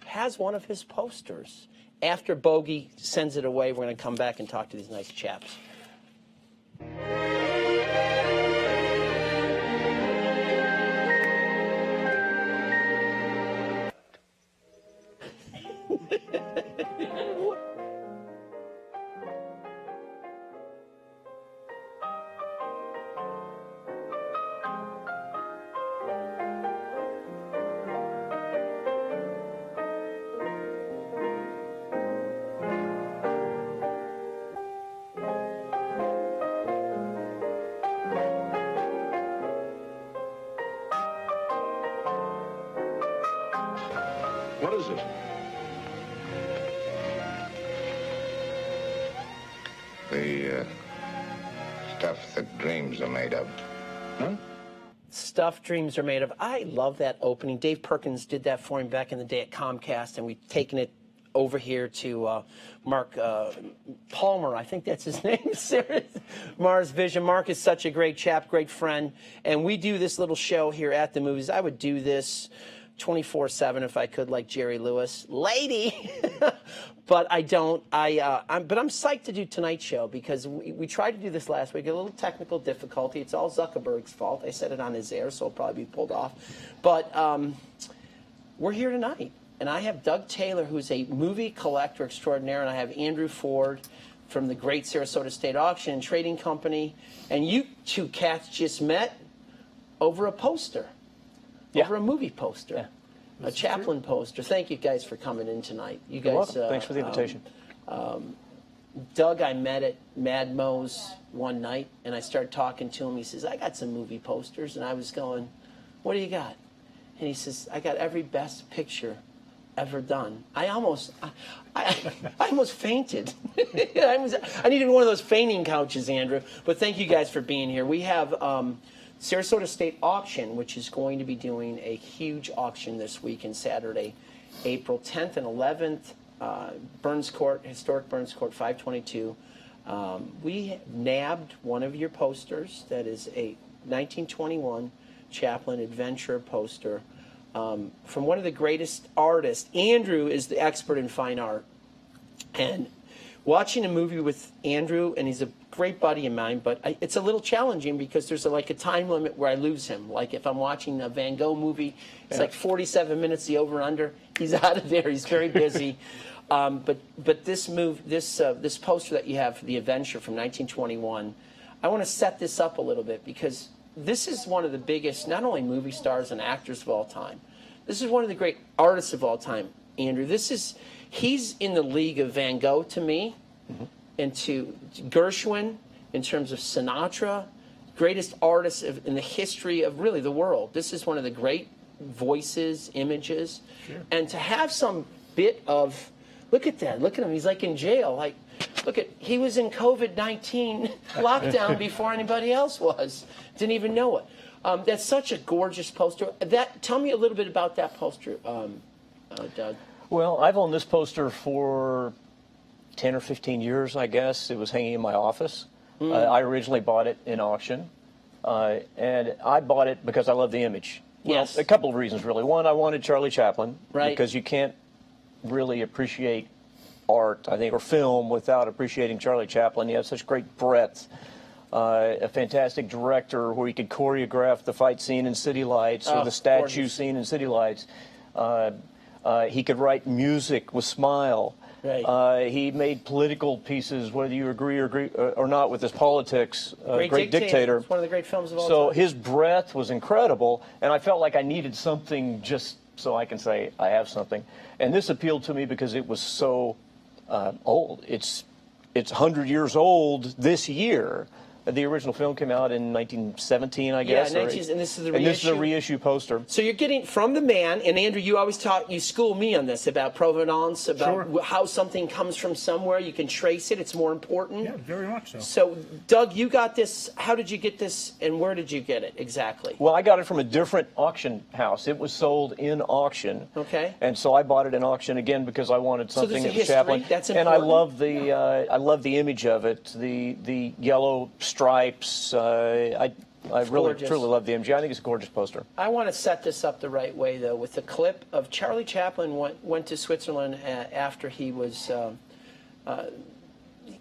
has one of his posters. After Bogey sends it away, we're going to come back and talk to these nice chaps. What is it? The stuff that dreams are made of. Huh? Stuff dreams are made of. I love that opening. Dave Perkins did that for him back in the day at Comcast, and we've taken it over here to Mark Palmer. I think that's his name. Mars Vision. Mark is such a great chap, great friend, and we do this little show here at the movies. I would do this 24/7 if I could, like Jerry Lewis, lady. But I don't. I'm psyched to do tonight's show because we tried to do this last week. A little technical difficulty. It's all Zuckerberg's fault. I said it on his air, so it'll probably be pulled off. But we're here tonight, and I have Doug Taylor, who's a movie collector extraordinaire, and I have Andrew Ford from the great Sarasota State Auction and Trading Company, and you two cats just met over a poster. Yeah. Over a movie poster. Yeah. A Chaplin poster. Thank you guys for coming in tonight. You guys. You're welcome. Thanks for the invitation. Doug, I met at Mad Mo's one night, and I started talking to him. He says, "I got some movie posters," and I was going, "What do you got?" And he says, "I got every best picture ever done." I almost fainted. I needed one of those fainting couches, Andrew. But thank you guys for being here. We have Sarasota State Auction, which is going to be doing a huge auction this weekend, Saturday, April 10th and 11th, Burns Court, historic Burns Court, 522. We nabbed one of your posters. That is a 1921 Chaplin Adventure poster from one of the greatest artists. Andrew is the expert in fine art. And watching a movie with Andrew, and he's a great buddy of mine, but it's a little challenging because there's like a time limit where I lose him. Like if I'm watching a Van Gogh movie, it's like 47 minutes, the over under. He's out of there. He's very busy. But this poster that you have for the Adventure from 1921, I want to set this up a little bit because this is one of the biggest, not only movie stars and actors of all time. This is one of the great artists of all time, Andrew. He's in the league of Van Gogh to me. Mm-hmm. And to Gershwin, in terms of Sinatra, greatest artists in the history of really the world. This is one of the great voices, images. Sure. And to have some bit of, look at that, look at him, he's like in jail. Like, he was in COVID-19 lockdown before anybody else was. Didn't even know it. That's such a gorgeous poster. Tell me a little bit about that poster, Doug. Well, I've owned this poster for 10 or 15 years, I guess. It was hanging in my office. I originally bought it in auction, and I bought it because I love the image. Well, yes. A couple of reasons, really. One, I wanted Charlie Chaplin, right, because you can't really appreciate art, I think, or film without appreciating Charlie Chaplin. He has such great breadth. A fantastic director where he could choreograph the fight scene in City Lights or the statue scene in City Lights. He could write music with Smile. Right. He made political pieces, whether you agree or not with his politics. Great Dictator. It's one of the great films of all time. So his breadth was incredible, and I felt like I needed something just so I can say I have something. And this appealed to me because it was so old. It's 100 years old this year. The original film came out in 1917, I guess. Yeah, and this is the reissue. And this is a reissue poster. So you're getting from the man, and Andrew, you always you school me on this, about provenance, about how something comes from somewhere. You can trace it. It's more important. Yeah, very much so. So, Doug, you got this. How did you get this, and where did you get it exactly? Well, I got it from a different auction house. It was sold in auction. Okay. And so I bought it in auction again because I wanted something of Chaplin. That's important. And I love the image of it, the yellow stripes. I I really, gorgeous. truly love the MG. I think it's a gorgeous poster. I want to set this up the right way, though, with the clip of Charlie Chaplin went to Switzerland after he was,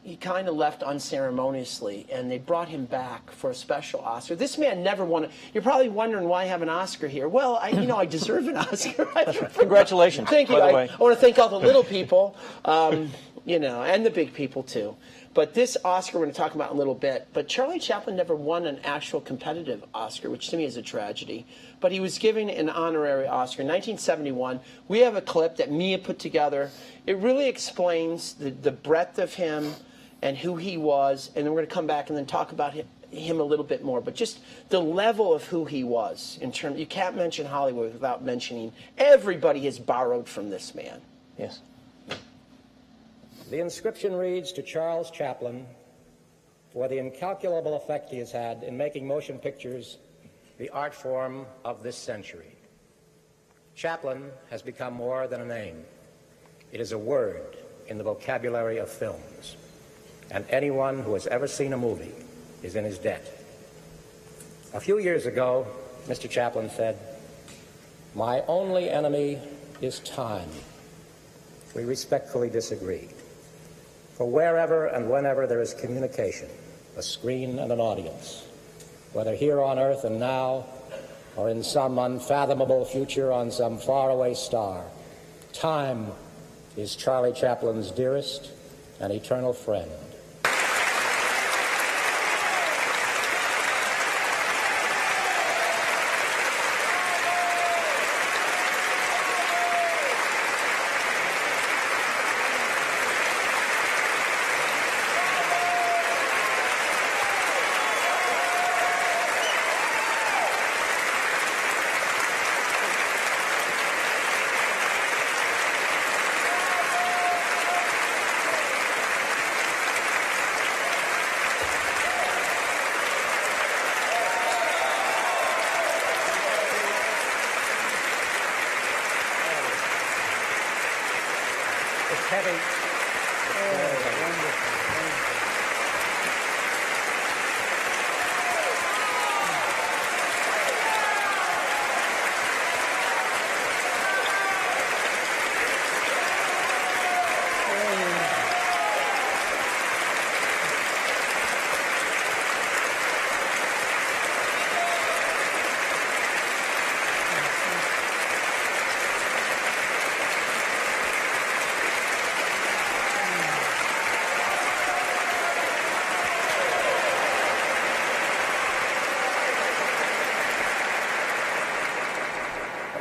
he kind of left unceremoniously, and they brought him back for a special Oscar. This man never won it. You're probably wondering why I have an Oscar here. Well, I deserve an Oscar. Congratulations. Thank you. By the I way. want to thank all the little people, and the big people, too. But this Oscar we're going to talk about in a little bit. But Charlie Chaplin never won an actual competitive Oscar, which to me is a tragedy. But he was given an honorary Oscar in 1971. We have a clip that Mia put together. It really explains the breadth of him and who he was. And then we're going to come back and then talk about him a little bit more. But just the level of who he was. You can't mention Hollywood without mentioning everybody has borrowed from this man. Yes. The inscription reads, "To Charles Chaplin, for the incalculable effect he has had in making motion pictures the art form of this century." Chaplin has become more than a name. It is a word in the vocabulary of films. And anyone who has ever seen a movie is in his debt. A few years ago, Mr. Chaplin said, "My only enemy is time." We respectfully disagree. For wherever and whenever there is communication, a screen and an audience, whether here on Earth and now, or in some unfathomable future on some faraway star, time is Charlie Chaplin's dearest and eternal friend.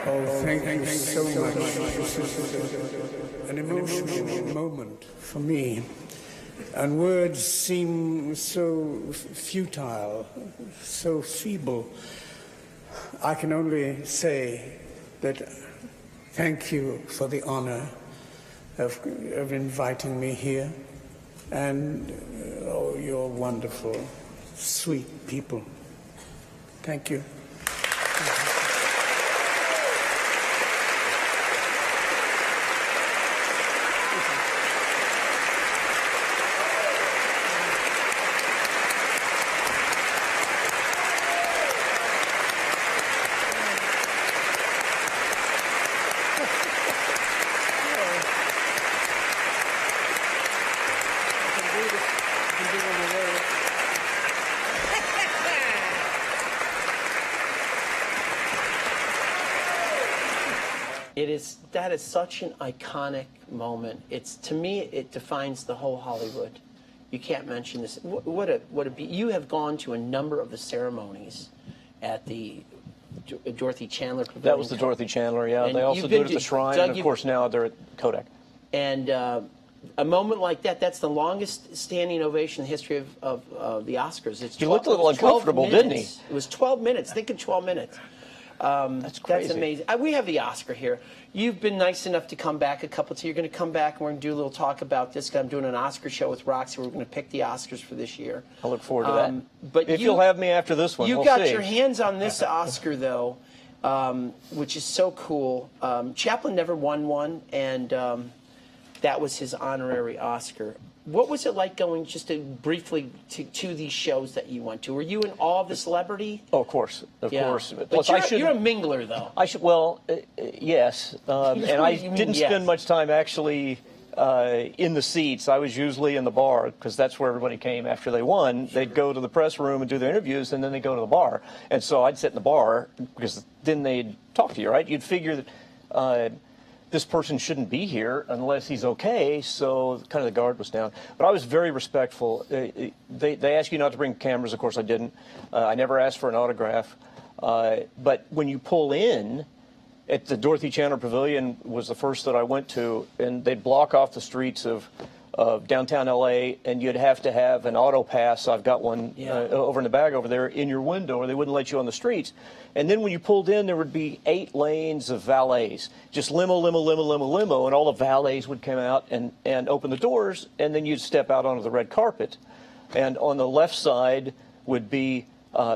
Oh, thank you so much. This is an emotional moment for me. And words seem so futile, so feeble. I can only say that thank you for the honor of inviting me here. And, oh, you're wonderful, sweet people. Thank you. That is such an iconic moment. To me, it defines the whole Hollywood. You can't mention this. You have gone to a number of the ceremonies at the Dorothy Chandler Pavilion. That was the Dorothy Chandler, yeah. And they also you've do been it at the to- Shrine, Doug, and of course now they're at Kodak. And a moment like that's the longest standing ovation in the history of the Oscars. He looked a little uncomfortable, didn't he? It was 12 minutes. Think of 12 minutes. That's crazy. That's amazing. We have the Oscar here. You've been nice enough to come back a couple times. You're going to come back and we're going to do a little talk about this. I'm doing an Oscar show with Roxy. We're going to pick the Oscars for this year. I look forward to that. But if you'll have me after this one, you we'll got see. your hands on this Oscar, though, which is so cool. Chaplin never won one, and that was his honorary Oscar. what was it like going just to briefly to these shows that you went to? Were you in awe of the celebrity? Oh, of course. Of course. But Plus, you're a mingler, though. Yes. And I didn't spend much time actually in the seats. I was usually in the bar because that's where everybody came after they won. They'd go to the press room and do their interviews, and then they'd go to the bar. And so I'd sit in the bar because then they'd talk to you, right? You'd figure that this person shouldn't be here unless he's okay, so kind of the guard was down. But I was very respectful. They asked you not to bring cameras. Of course, I didn't. I never asked for an autograph. But when you pull in, at the Dorothy Chandler Pavilion was the first that I went to, and they'd block off the streets of downtown L.A., and you'd have to have an auto pass. I've got one over in the bag over there in your window, or they wouldn't let you on the streets. And then when you pulled in, there would be 8 lanes of valets, just limo, limo, limo, limo, limo, and all the valets would come out and open the doors, and then you'd step out onto the red carpet. And on the left side would be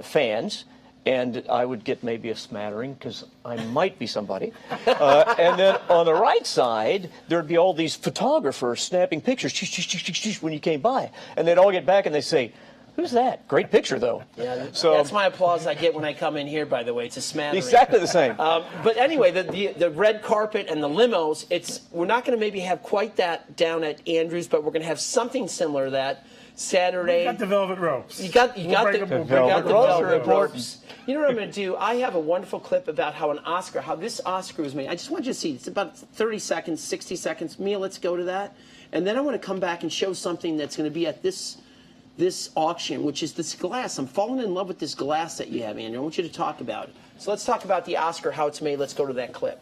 fans, and I would get maybe a smattering because I might be somebody. And then on the right side, there'd be all these photographers snapping pictures when you came by. And they'd all get back and they'd say, "Who's that? Great picture, though." Yeah, so that's my applause I get when I come in here, by the way. It's a smattering. Exactly the same. But anyway, the red carpet and the limos, we're not going to maybe have quite that down at Andrews, but we're going to have something similar to that Saturday. You got the velvet ropes. You got the velvet ropes. ropes. You know what I'm going to do? I have a wonderful clip about how this Oscar was made. I just want you to see. It's about 30 seconds, 60 seconds. Mia, let's go to that. And then I want to come back and show something that's going to be at this auction, which is this glass. I'm falling in love with this glass that you have, Andrew. I want you to talk about it. So let's talk about the Oscar, how it's made. Let's go to that clip.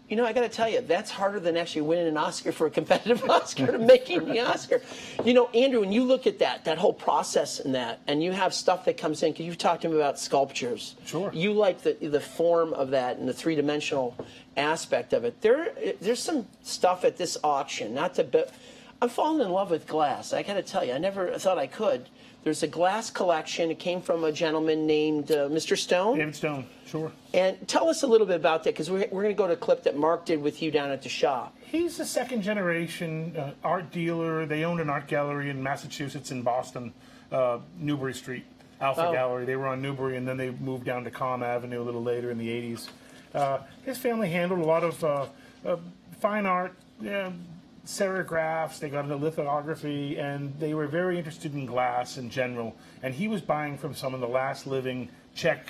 You know, I got to tell you, that's harder than actually winning an Oscar for a competitive Oscar to making the Oscar. You know, Andrew, when you look at that whole process in that, and you have stuff that comes in, because you've talked to him about sculptures. Sure. You like the form of that and the three-dimensional aspect of it. There's some stuff at this auction, I'm falling in love with glass. I got to tell you, I never thought I could. There's a glass collection. It came from a gentleman named Mr. Stone. David Stone, sure. And tell us a little bit about that, because we're going to go to a clip that Mark did with you down at the shop. He's a second-generation art dealer. They owned an art gallery in Massachusetts in Boston, Newbury Street, Alpha Gallery. They were on Newbury, and then they moved down to Calm Avenue a little later in the 80s. His family handled a lot of fine art, serigraphs. They got into lithography, and they were very interested in glass in general. And he was buying from some of the last living Czech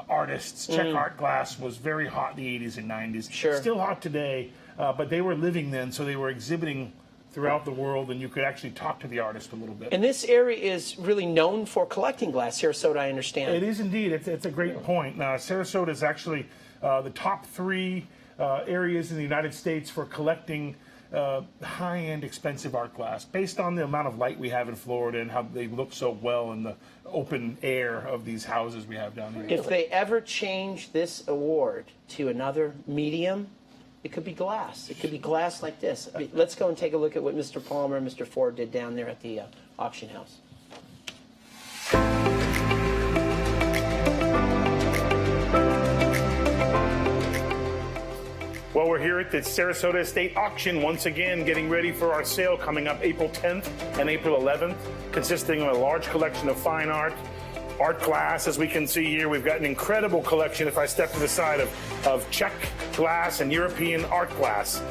artists. Czech art glass was very hot in the 80s and 90s. Sure. Still hot today, but they were living then, so they were exhibiting throughout the world, and you could actually talk to the artist a little bit. And this area is really known for collecting glass, Sarasota, I understand. It is indeed. It's a great point. Now, Sarasota is actually the top 3 areas in the United States for collecting high-end, expensive art glass, based on the amount of light we have in Florida and how they look so well in the open air of these houses we have down here. If they ever change this award to another medium, it could be glass. It could be glass like this. Let's go and take a look at what Mr. Palmer and Mr. Ford did down there at the auction house. Well, we're here at the Sarasota Estate Auction once again, getting ready for our sale coming up April 10th and April 11th, consisting of a large collection of fine art, art glass, as we can see here. We've got an incredible collection, if I step to the side, of Czech glass and European art glass.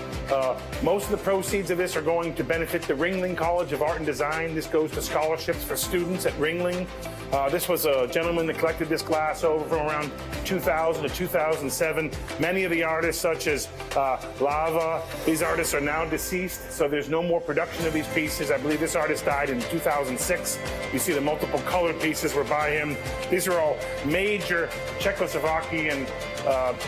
Most of the proceeds of this are going to benefit the Ringling College of Art and Design. This goes to scholarships for students at Ringling. This was a gentleman that collected this glass over from around 2000 to 2007. Many of the artists, such as Lava, these artists are now deceased, so there's no more production of these pieces. I believe this artist died in 2006. You see the multiple color pieces were by him. These are all major Czechoslovakian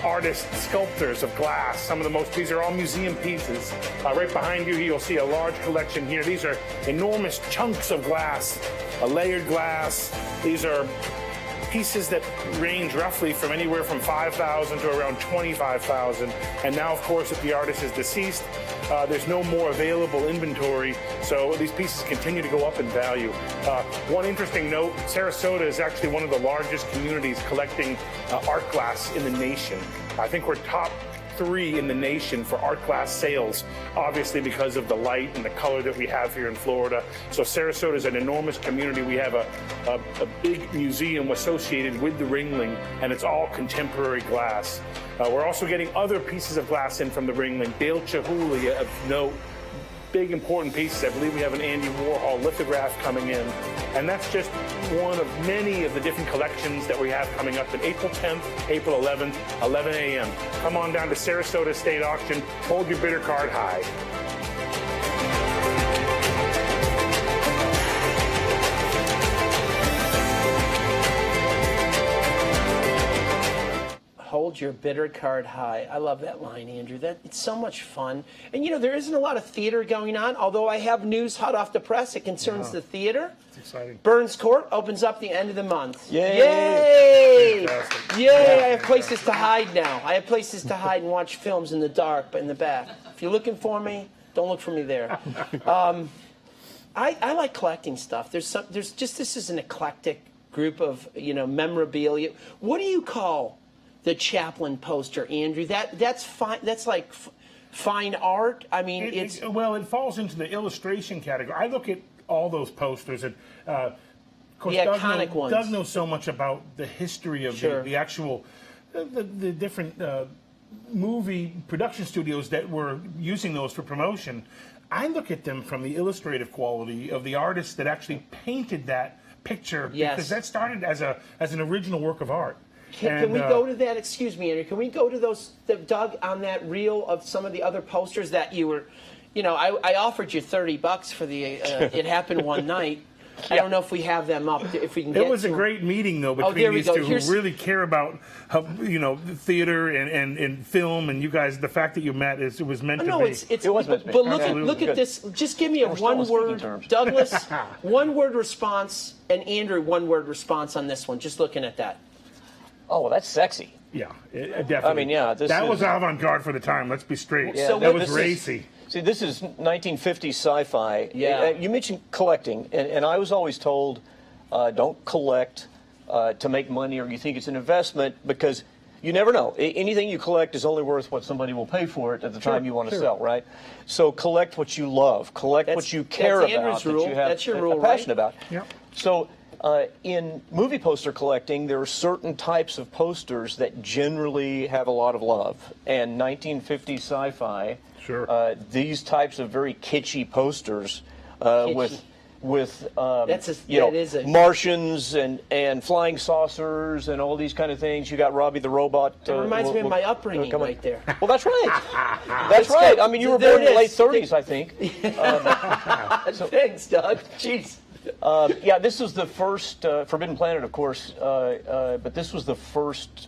artists, sculptors of glass. Some of the most, these are all museum pieces. Right behind you, you'll see a large collection here. These are enormous chunks of glass, a layered glass. These are pieces that range roughly from anywhere from 5,000 to around 25,000. And now, of course, if the artist is deceased, there's no more available inventory, so these pieces continue to go up in value. One interesting note, Sarasota is actually one of the largest communities collecting art glass in the nation. I think we're top 3 in the nation for art glass sales, obviously because of the light and the color that we have here in Florida. So Sarasota is an enormous community. We have a big museum associated with the Ringling, and it's all contemporary glass. We're also getting other pieces of glass in from the Ringling. Dale Chihuly of note, big important pieces. I believe we have an Andy Warhol lithograph coming in. And that's just one of many of the different collections that we have coming up in April 10th, April 11th, 11 a.m. Come on down to Sarasota State Auction. Hold your bidder card high. Hold your bidder card high. I love that line, Andrew. It's so much fun. And, you know, there isn't a lot of theater going on, although I have news hot off the press. It concerns the theater. It's exciting. Burns Court opens up the end of the month. Yay! Yay! Fantastic. Yay! I have places to hide now. I have places to hide and watch films in the dark, but in the back. If you're looking for me, don't look for me there. I like collecting stuff. This is an eclectic group of, you know, memorabilia. What do you call the Chaplin poster, Andrew? That's fine. That's like fine art. I mean, it falls into the illustration category. I look at all those posters, and of course, the iconic ones. Doug knows so much about the history of the actual, the different movie production studios that were using those for promotion. I look at them from the illustrative quality of the artists that actually painted that picture, because that started as an original work of art. Can we go to that? Excuse me, Andrew. Can we go to those, Doug, on that reel of some of the other posters that you were, you know, I offered you $30 for the It Happened One Night. I don't know if we have them up. If we can get it was a great meeting, though, between these two who really care about, you know, theater and film, and you guys. The fact that you met it was meant to be. It was meant to be. But look at this. Just give me a one-word, Douglas, one-word response, and Andrew, one-word response on this one. Just looking at that. Oh, well, that's sexy. Yeah, definitely. I mean, yeah. That was avant-garde for the time. Let's be straight. Yeah, so that was racy. See, this is 1950s sci-fi. Yeah. You mentioned collecting, and I was always told, don't collect to make money, or you think it's an investment, because you never know. Anything you collect is only worth what somebody will pay for it at the time you want to sell, right? So collect what you love. Collect what you care about. Andrew's rule. That you have That's your rule, a passion about. Yep. So in movie poster collecting, there are certain types of posters that generally have a lot of love. And 1950s sci-fi, these types of very kitschy posters with Martians and flying saucers and all these kind of things. You got Robbie the Robot. It reminds me of my upbringing right there. Well, that's right. That's right. I mean, you were born in the late 30s, I think. Thanks, Doug. Jeez. Yeah, this was the first Forbidden Planet, of course, but this was the first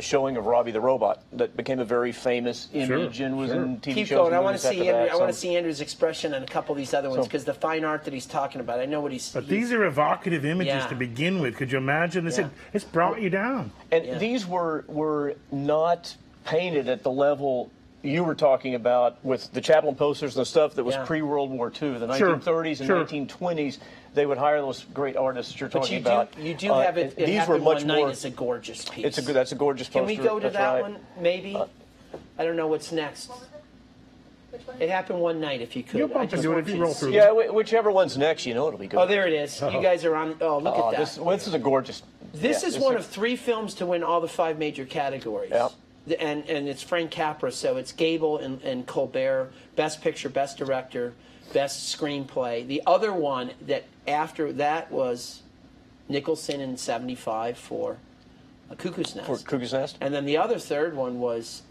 showing of Robbie the Robot that became a very famous image and was in TV Keep shows. going. I want to see Andrew. I want to see Andrew's expression on a couple of these other ones, because the fine art that he's talking about, I know what he's. But these are evocative images to begin with. Could you imagine this? It's brought you down. And these were not painted at the level you were talking about with the Chaplin posters and the stuff that was pre-World War II, the 1930s and 1920s. They would hire those great artists that you're talking about. You do have it. These were much more. It's a gorgeous piece. That's a gorgeous poster. Can we go to that one, maybe? I don't know what's next. It happened one night. If you could, You'll bump into it if you roll through. Yeah, whichever one's next, it'll be good. Oh, there it is. You guys are on. Oh, look at that. This is a gorgeous. This is one of 3 films to win all the 5 major categories. Yep. And it's Frank Capra, so it's Gable and Colbert, Best Picture, Best Director, Best Screenplay. The other one that after that was Nicholson in '75 for A Cuckoo's Nest. For Cuckoo's Nest. And then the other third one was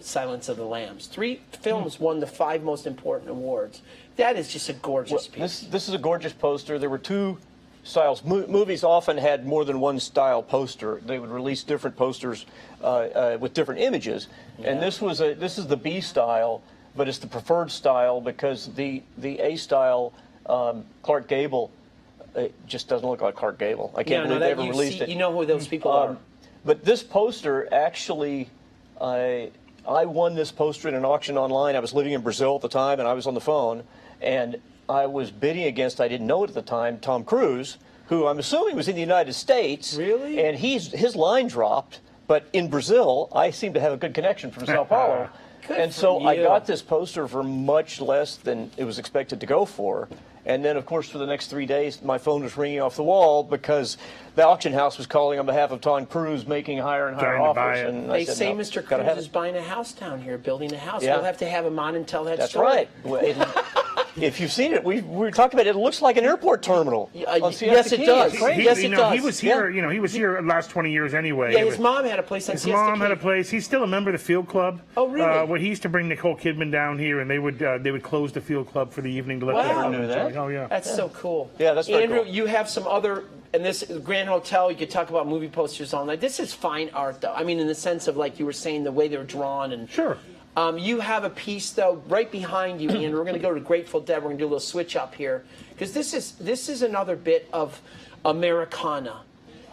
Silence of the Lambs. 3 films won the 5 most important awards. That is just a gorgeous piece. This is a gorgeous poster. There were 2 styles. Movies often had more than one style poster. They would release different posters with different images, and this is the B style, but it's the preferred style because the A style Clark Gable, it just doesn't look like Clark Gable. I can't believe they ever released it. You know who those people are. But this poster actually, I won this poster in an auction online. I was living in Brazil at the time, and I was on the phone, and I was bidding against, I didn't know it at the time, Tom Cruise, who I'm assuming was in the United States. Really? And his line dropped, but in Brazil, I seem to have a good connection from Sao Paulo. And so I got this poster for much less than it was expected to go for. And then, of course, for the next 3 days, my phone was ringing off the wall because the auction house was calling on behalf of Tom Cruise, making higher and higher Trying to buy offers. it. And They said, say no, Mr. gotta Cruz have is it. buying a house down here, building a house. Yeah. We'll have to have him on and tell that That's story. right. Well, if you've seen it, we were talking about it. It looks like an airport terminal. on yes, CST. it does. It's great. Yes, it does. He was here. He was here the last 20 years anyway. Yeah, his mom had a place on His Siesta mom had a Key. place. He's still a member of the field club. Oh, really? Where he used to bring Nicole Kidman down here, and they would close the field club for the evening to let Wow. everyone I knew enjoy. that. Oh yeah. That's so cool. Yeah, that's very Andrew, cool. you have some other, and this Grand Hotel, you could talk about movie posters all night. This is fine art, though. I mean, in the sense of, like you were saying, the way they're drawn. And Sure. You have a piece, though, right behind you, Andrew. We're going to go to Grateful Dead. We're going to do a little switch up here. Because this is another bit of Americana.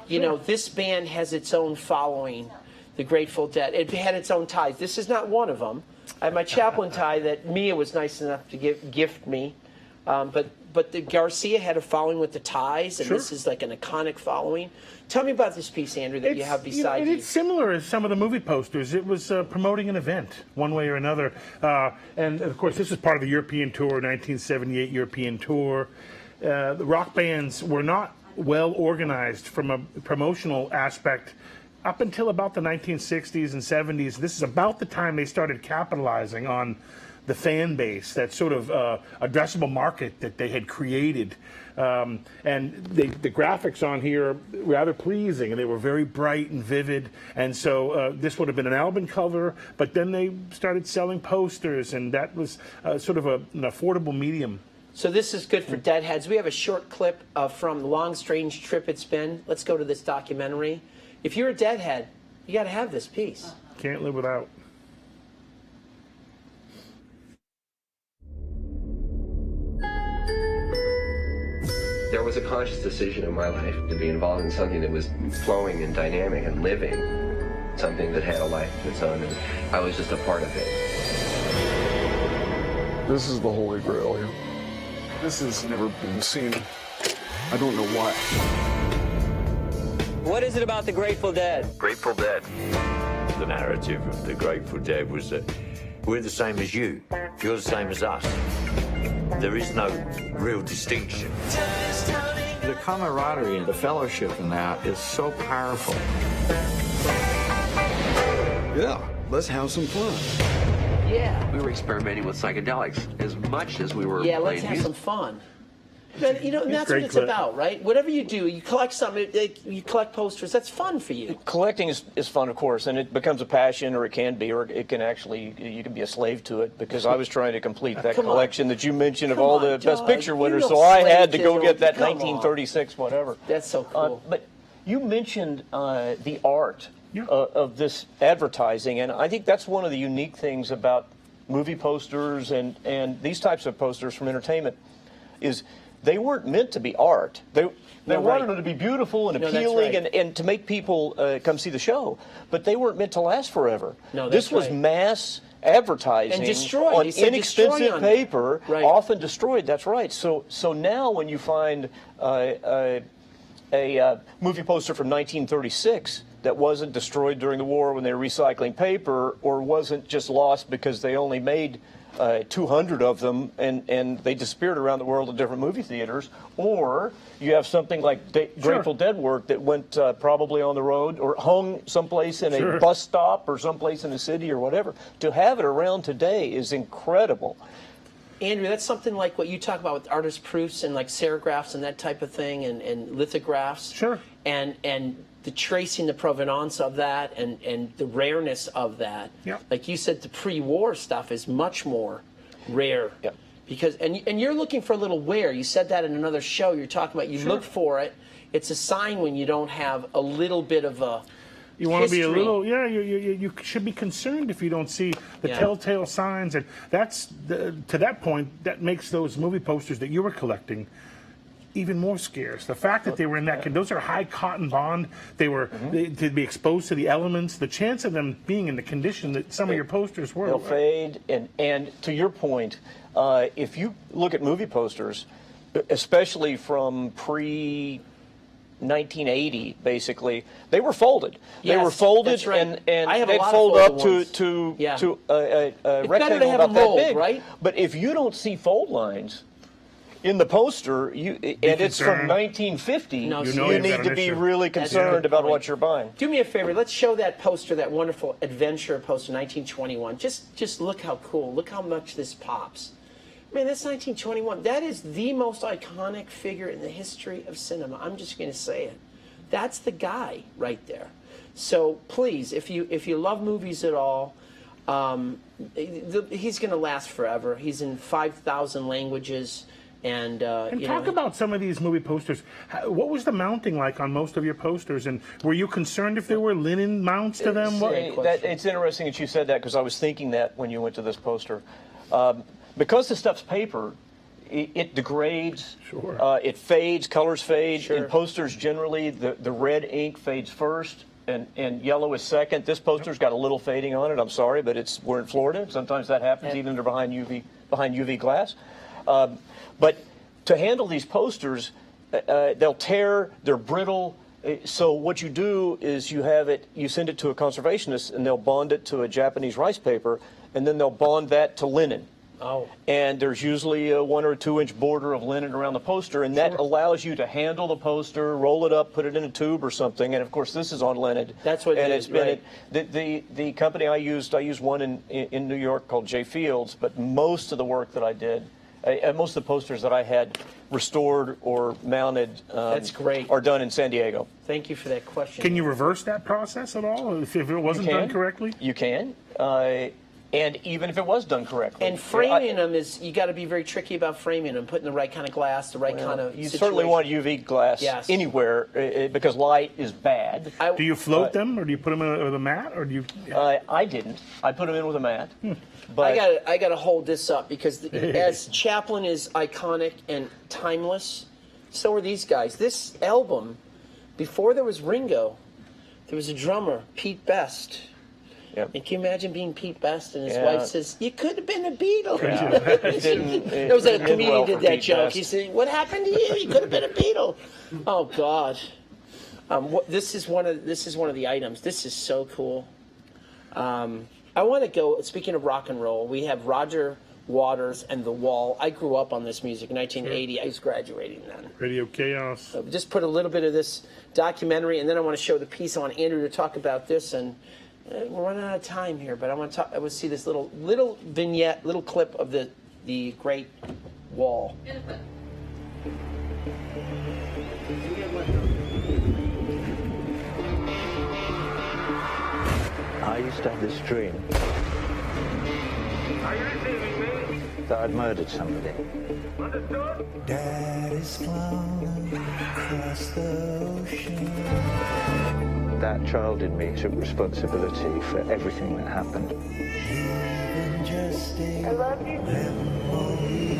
You know, this band has its own following, the Grateful Dead. It had its own ties. This is not one of them. I have my Chaplin tie that Mia was nice enough to gift me. But the Garcia had a following with the ties, and Sure. this is like an iconic following. Tell me about this piece, Andrew, that you have beside you. It's similar as some of the movie posters. It was promoting an event, one way or another. And, of course, this is part of the European tour, 1978 European tour. The rock bands were not well organized from a promotional aspect up until about the 1960s and 70s. This is about the time they started capitalizing on the fan base, that sort of addressable market that they had created. And the graphics on here are rather pleasing, and they were very bright and vivid. And so this would have been an album cover, but then they started selling posters, and that was sort of an affordable medium. So this is good for deadheads. We have a short clip from The Long Strange Trip It's Been. Let's go to this documentary. If you're a deadhead, you got to have this piece. Can't live without. There was a conscious decision in my life to be involved in something that was flowing and dynamic and living, something that had a life of its own, and I was just a part of it. This is the Holy Grail here. This has never been seen. I don't know why. What is it about the Grateful Dead? Grateful Dead. The narrative of the Grateful Dead was that we're the same as you. You're the same as us. There is no real distinction. The camaraderie and the fellowship in that is so powerful. Yeah, let's have some fun. Yeah. We were experimenting with psychedelics as much as we were Yeah, let's playing have music. some fun. And, you know, and that's what Great it's clip. about, right? Whatever you do, you collect something, you collect posters, that's fun for you. Collecting is fun, of course, and it becomes a passion, or it can be, or it can actually, you can be a slave to it, because I was trying to complete that Come on. collection that you mentioned of Come all on, the Best Doug. Picture You winners, know so I had to slave go to get that come on. 1936 whatever. That's so cool. But you mentioned the art Yeah. of this advertising, and I think that's one of the unique things about movie posters and these types of posters from entertainment is they weren't meant to be art. They No, wanted right. them to be beautiful and No, that's appealing right. and to make people come see the show, but they weren't meant to last forever. No, this that's was right. mass advertising And destroyed. on They said destroy inexpensive on that. paper, Right. often destroyed. That's right. So now when you find a movie poster from 1936, that wasn't destroyed during the war when they were recycling paper, or wasn't just lost because they only made 200 of them and they disappeared around the world in different movie theaters, or you have something like Grateful Dead work that went probably on the road or hung someplace in a bus stop or someplace in a city or whatever. To have it around today is incredible. Andrew, that's something like what you talk about with artist proofs and like serigraphs and that type of thing, and lithographs. Sure. And the tracing the provenance of that and the rareness of that. Yep. Like you said, the pre-war stuff is much more rare. Yep. Because and you're looking for a little wear. You said that in another show. You're talking about you look for it. It's a sign when you don't have a little bit of a You want to be a history. little, you should be concerned if you don't see the telltale signs. And that's, to that point, that makes those movie posters that you were collecting even more scarce. The fact that they were in that, those are high cotton bond. They were, to be exposed to the elements. The chance of them being in the condition that some of your posters were. They'll fade. And to your point, if you look at movie posters, especially from 1980, basically, they were folded. They were folded, that's right. and I have a they'd lot of fold folded up ones. to Yeah. a It's better to rectangle have a about that mold, big. right? But if you don't see fold lines in the poster, and it's from concerned. 1950, No, You so know you you've got need an to be issue. really That's concerned a good about point. what you're buying. Do me a favor. Let's show that poster, that wonderful adventure poster, 1921. Just look how cool. Look how much this pops. Man, that's 1921. That is the most iconic figure in the history of cinema. I'm just going to say it. That's the guy right there. So please, if you love movies at all, he's going to last forever. He's in 5,000 languages. And talk about some of these movie posters. What was the mounting like on most of your posters? And were you concerned if there were linen mounts to them? It's interesting that you said that, because I was thinking that when you went to this poster. Because the stuff's paper, it degrades, it fades, colors fade. In posters, generally, the red ink fades first and yellow is second. This poster's got a little fading on it. I'm sorry, but we're in Florida. Sometimes that happens, even if they're behind UV glass. But to handle these posters, they'll tear, they're brittle. So what you do is you send it to a conservationist, and they'll bond it to a Japanese rice paper, and then they'll bond that to linen. Oh. And there's usually a 1 or 2 inch border of linen around the poster, and that allows you to handle the poster, roll it up, put it in a tube or something. And of course, this is on linen. That's what and it it's is, been right. the company I used one in New York called J. Fields, but most of the work that I did, most of the posters that I had restored or mounted, That's great. are done in San Diego. Thank you for that question. Can you reverse that process at all if it wasn't done correctly? You can. And even if it was done correctly. And framing them you got to be very tricky about framing them, putting the right kind of glass, the right kind of You situation. certainly want UV glass anywhere because light is bad. Do you float them, or do you put them with a mat, or do you? I didn't. I put them in with a mat. But I got to hold this up because as Chaplin is iconic and timeless, so are these guys. This album, before there was Ringo, there was a drummer, Pete Best. Yep. And can you imagine being Pete Best and his wife says, "You could have been a Beatle." There was a comedian did that joke. He said, "What happened to you? You could have been a Beatle." Oh God. This is one of the items. This is so cool. I want to go. Speaking of rock and roll, we have Roger Waters and The Wall. I grew up on this music in 1980. I was graduating then. Radio Chaos. So just put a little bit of this documentary, and then I want to show the piece. I want Andrew to talk about this, and we're running out of time here. But I want to see this little vignette, little clip of the Great Wall. I used to have this dream that I'd murdered somebody. Daddy's flown across the ocean. That child in me took responsibility for everything that happened. Even just a I love you. memory.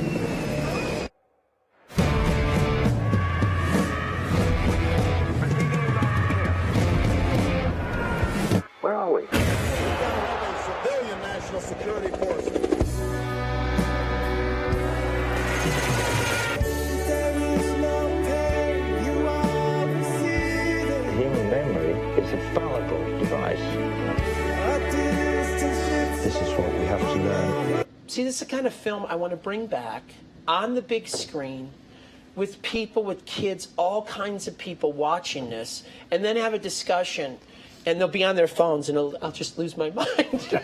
Where are we? Civilian national security forces. There is no pain you are receiving. Human memory is a fallacy. See, this is the kind of film I want to bring back on the big screen with people, with kids, all kinds of people watching this, and then have a discussion. And they'll be on their phones, and I'll just lose my mind.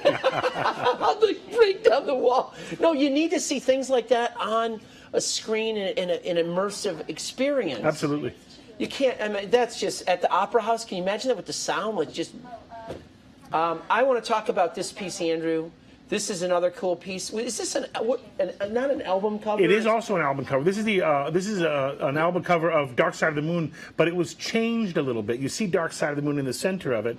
I'll like break down the wall. No, you need to see things like that on a screen in an immersive experience. Absolutely. You can't. I mean, that's just at the Opera House. Can you imagine that with the sound? Like just. I want to talk about this piece, Andrew. This is another cool piece. Is this not an album cover? It is also an album cover. This is an album cover of Dark Side of the Moon, but it was changed a little bit. You see Dark Side of the Moon in the center of it,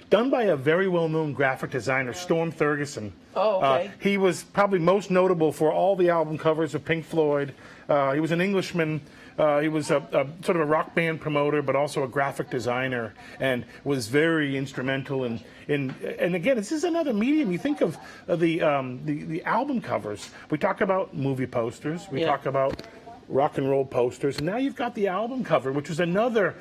done by a very well-known graphic designer, Storm Thurgeson. Oh, okay. He was probably most notable for all the album covers of Pink Floyd. He was an Englishman. He was a sort of a rock band promoter, but also a graphic designer, and was very instrumental in. And again, this is another medium. You think of the album covers. We talk about movie posters. We talk about rock and roll posters, and now you've got the album cover, which was another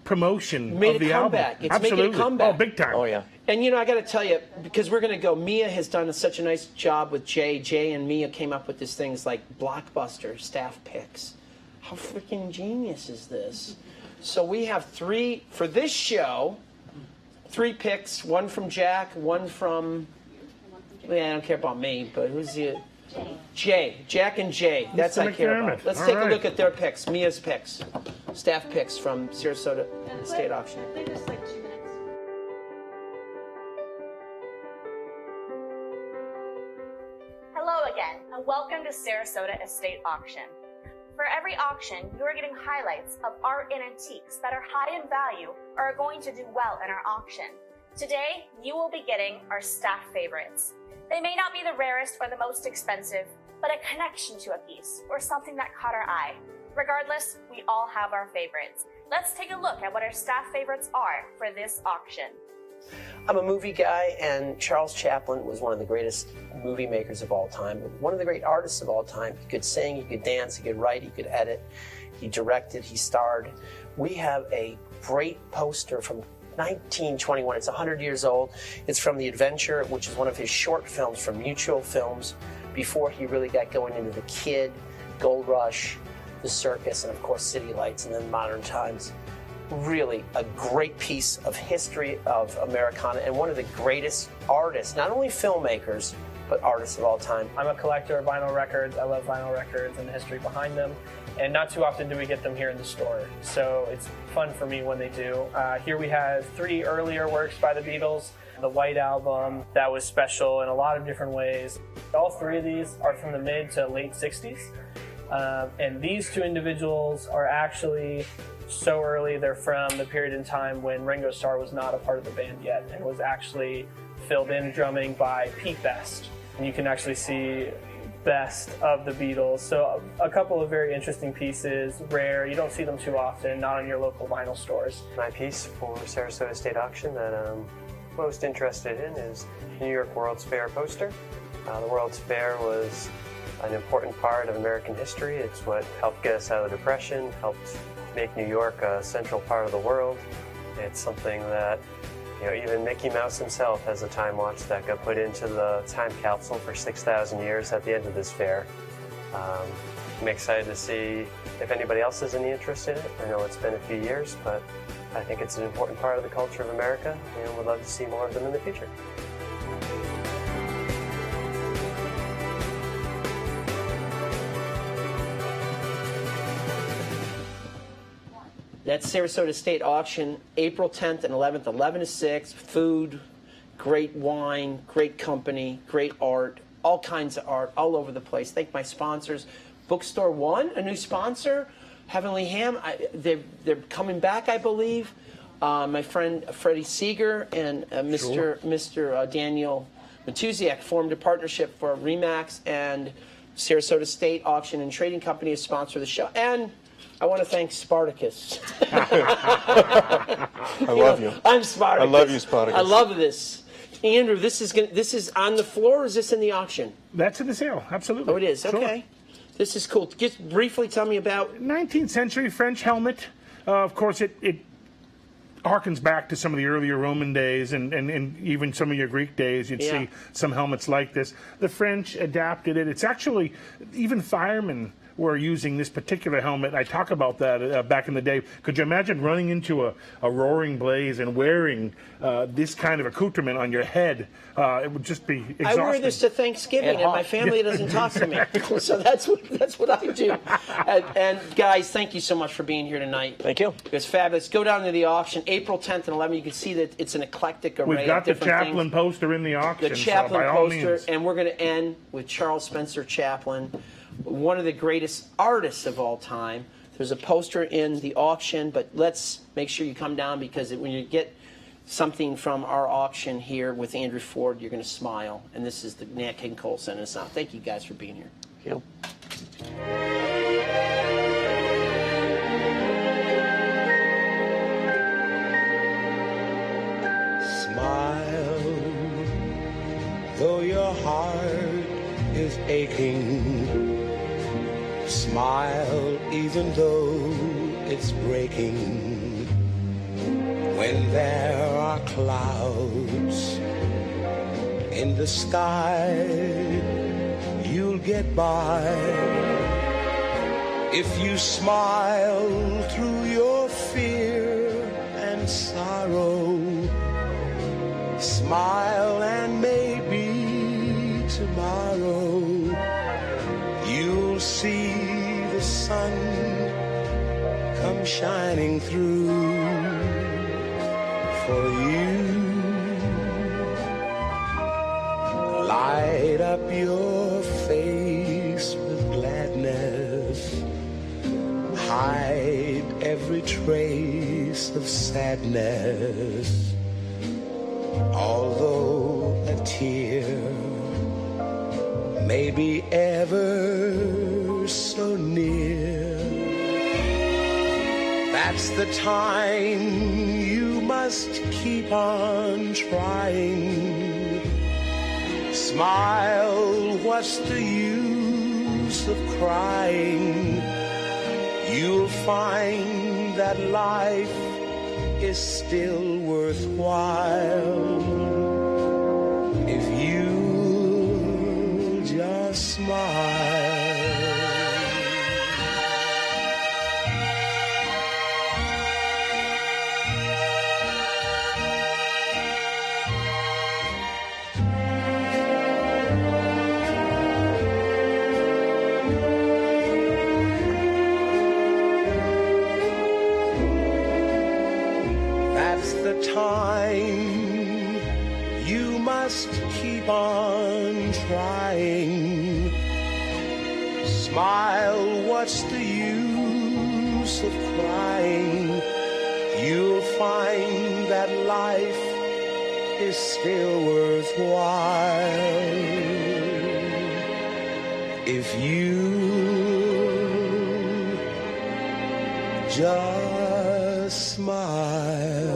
promotion of the album. It's Absolutely. making a comeback. Oh, big time. Oh, yeah. And you know, I got to tell you, because we're going to go. Mia has done such a nice job with Jay. Jay and Mia came up with these things like Blockbuster staff picks. How freaking genius is this? So we have 3 for this show. 3 picks. One from Jack. One from. I don't care about me, but who's the? Jay. Jack and Jay. That's what I care about. Let's take a look at their picks. Mia's picks. Staff picks from Sarasota State Auction. Hello again, and welcome to Sarasota Estate Auction. For every auction, you are getting highlights of art and antiques that are high in value or are going to do well in our auction. Today, you will be getting our staff favorites. They may not be the rarest or the most expensive, but a connection to a piece or something that caught our eye. Regardless, we all have our favorites. Let's take a look at what our staff favorites are for this auction. I'm a movie guy, and Charles Chaplin was one of the greatest movie makers of all time, one of the great artists of all time. He could sing, he could dance, he could write, he could edit, he directed, he starred. We have a great poster from 1921. It's 100 years old. It's from The Adventure, which is one of his short films from Mutual Films before he really got going into The Kid, Gold Rush, The Circus, and of course City Lights, and then Modern Times. Really a great piece of history of Americana and one of the greatest artists, not only filmmakers, but artists of all time. I'm a collector of vinyl records. I love vinyl records and the history behind them. And not too often do we get them here in the store. So it's fun for me when they do. Here we have 3 earlier works by the Beatles. The White Album, that was special in a lot of different ways. All 3 of these are from the mid to late 60s. And these 2 individuals are actually so early. They're from the period in time when Ringo Starr was not a part of the band yet and was actually filled in drumming by Pete Best. And you can actually see Best of the Beatles. So a couple of very interesting pieces, rare. You don't see them too often, not in your local vinyl stores. My piece for Sarasota State Auction that I'm most interested in is New York World's Fair poster. The World's Fair was an important part of American history. It's what helped get us out of the Depression, helped make New York a central part of the world. It's something that, you know, even Mickey Mouse himself has a time watch that got put into the time capsule for 6,000 years at the end of this fair. I'm excited to see if anybody else has any interest in it. I know it's been a few years, but I think it's an important part of the culture of America, and would love to see more of them in the future. That's Sarasota State Auction, April 10th and 11th, 11 to 6, food, great wine, great company, great art, all kinds of art all over the place. Thank my sponsors. Bookstore One, a new sponsor, Heavenly Ham, they're coming back, I believe. My friend Freddie Seeger and Mr. Daniel Matuziak formed a partnership for Remax, and Sarasota State Auction and Trading Company is sponsor of the show. And I want to thank Spartacus. I love you. I'm Spartacus. I love you, Spartacus. I love this. Andrew, this is on the floor, or is this in the auction? That's in the sale, absolutely. Oh, it is? Sure. Okay. This is cool. Just briefly tell me about... 19th century French helmet. Of course, it harkens back to some of the earlier Roman days and even some of your Greek days. You'd see some helmets like this. The French adapted it. It's actually, even firemen were using this particular helmet. I talk about that back in the day. Could you imagine running into a roaring blaze and wearing this kind of accoutrement on your head? It would just be exhausting. I wear this to Thanksgiving, and my family doesn't talk to me. So that's what I do. And guys, thank you so much for being here tonight. Thank you. It's fabulous. Go down to the auction, April 10th and 11th. You can see that it's an eclectic array We've got of the different Chaplin things. poster in the auction. The Chaplin so by all poster, means. and we're going to end with Charles Spencer Chaplin, one of the greatest artists of all time. There's a poster in the auction, but let's make sure you come down, because when you get something from our auction here with Andrew Ford, you're going to smile. And this is the Nat King Cole sending us out. Thank you guys for being here. Thank you. Smile, though your heart is aching. Smile, even though it's breaking. When there are clouds in the sky, you'll get by. If you smile through your fear and sorrow, smile and maybe tomorrow you'll see the sun come shining through for you. Light up your face with gladness. Hide every trace of sadness. Although a tear may be ever so near, that's the time you must keep on trying. Smile, what's the use of crying? You'll find that life is still worthwhile if you just smile. The time you must keep on trying. Smile, what's the use of crying? You'll find that life is still worthwhile if you just smile.